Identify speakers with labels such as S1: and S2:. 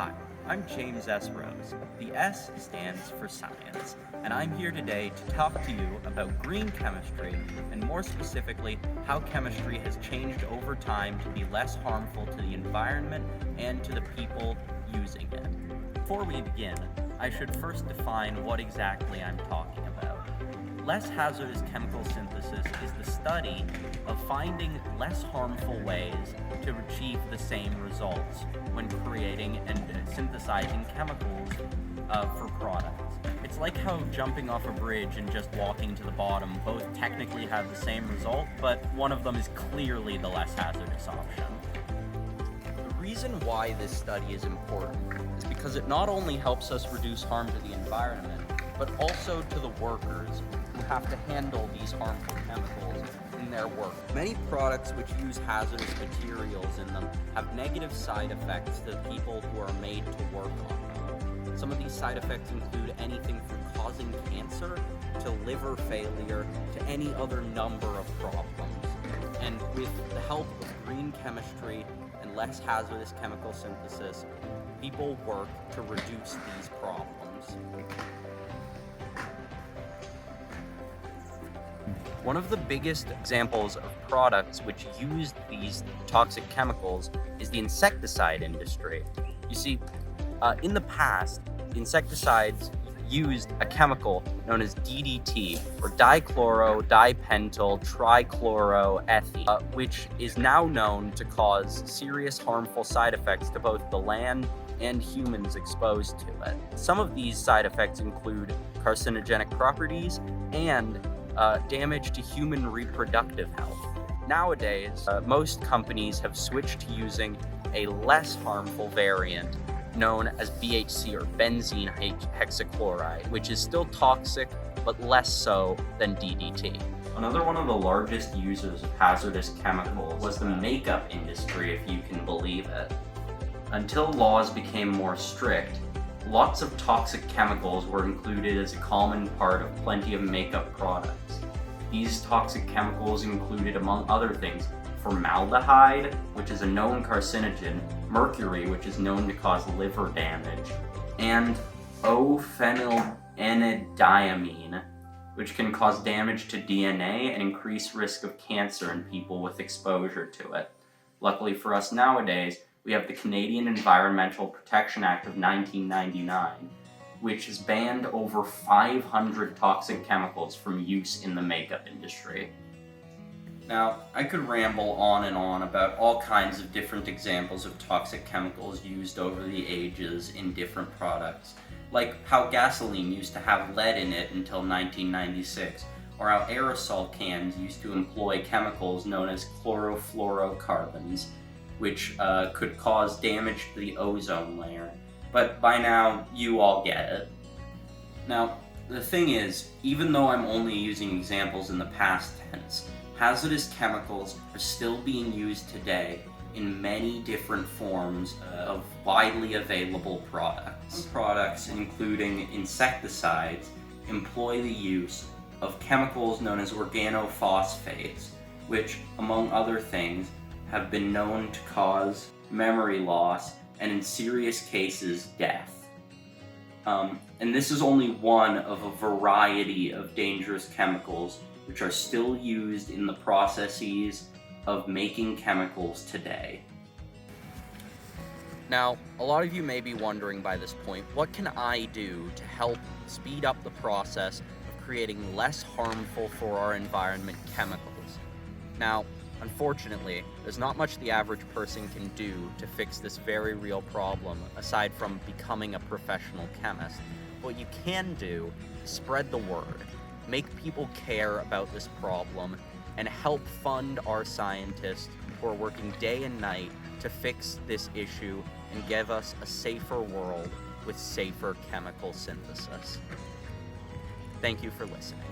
S1: Hi, I'm James S. Rose. The S stands for science, and I'm here today to talk to you about green chemistry, and more specifically, how chemistry has changed over time to be less harmful to the environment and to the people using it. Before we begin, I should first define what exactly I'm talking about. Less hazardous chemical synthesis is the study of finding less harmful ways to achieve the same results when creating and synthesizing chemicals for products. It's like how jumping off a bridge and just walking to the bottom both technically have the same result, but one of them is clearly the less hazardous option. The reason why this study is important is because it not only helps us reduce harm to the environment, but also to the workers who have to handle these harmful chemicals in their work. Many products which use hazardous materials in them have negative side effects to the people who are made to work on them. Some of these side effects include anything from causing cancer to liver failure to any other number of problems. And with the help of green chemistry and less hazardous chemical synthesis, people work to reduce these problems. One of the biggest examples of products which use these toxic chemicals is the insecticide industry. You see, in the past, insecticides used a chemical known as DDT, or dichloro-dipentyl trichloroethene, which is now known to cause serious harmful side effects to both the land and humans exposed to it. Some of these side effects include carcinogenic properties and damage to human reproductive health. Nowadays, most companies have switched to using a less harmful variant known as BHC, or benzene hexachloride, which is still toxic, but less so than DDT. Another one of the largest users of hazardous chemicals was the makeup industry, if you can believe it. Until laws became more strict, lots of toxic chemicals were included as a common part of plenty of makeup products. These toxic chemicals included, among other things, formaldehyde, which is a known carcinogen, mercury, which is known to cause liver damage, and O-phenylenediamine, which can cause damage to DNA and increase risk of cancer in people with exposure to it. Luckily for us nowadays, we have the Canadian Environmental Protection Act of 1999, which has banned over 500 toxic chemicals from use in the makeup industry. Now, I could ramble on and on about all kinds of different examples of toxic chemicals used over the ages in different products, like how gasoline used to have lead in it until 1996, or how aerosol cans used to employ chemicals known as chlorofluorocarbons, which could cause damage to the ozone layer. But by now, you all get it. Now, the thing is, even though I'm only using examples in the past tense, hazardous chemicals are still being used today in many different forms of widely available products. Some products, including insecticides, employ the use of chemicals known as organophosphates, which, among other things, have been known to cause memory loss and, in serious cases, death. And this is only one of a variety of dangerous chemicals which are still used in the processes of making chemicals today. Now, a lot of you may be wondering by this point, what can I do to help speed up the process of creating less harmful for our environment chemicals? Now, unfortunately, there's not much the average person can do to fix this very real problem, aside from becoming a professional chemist. What you can do is spread the word, make people care about this problem, and help fund our scientists who are working day and night to fix this issue and give us a safer world with safer chemical synthesis. Thank you for listening.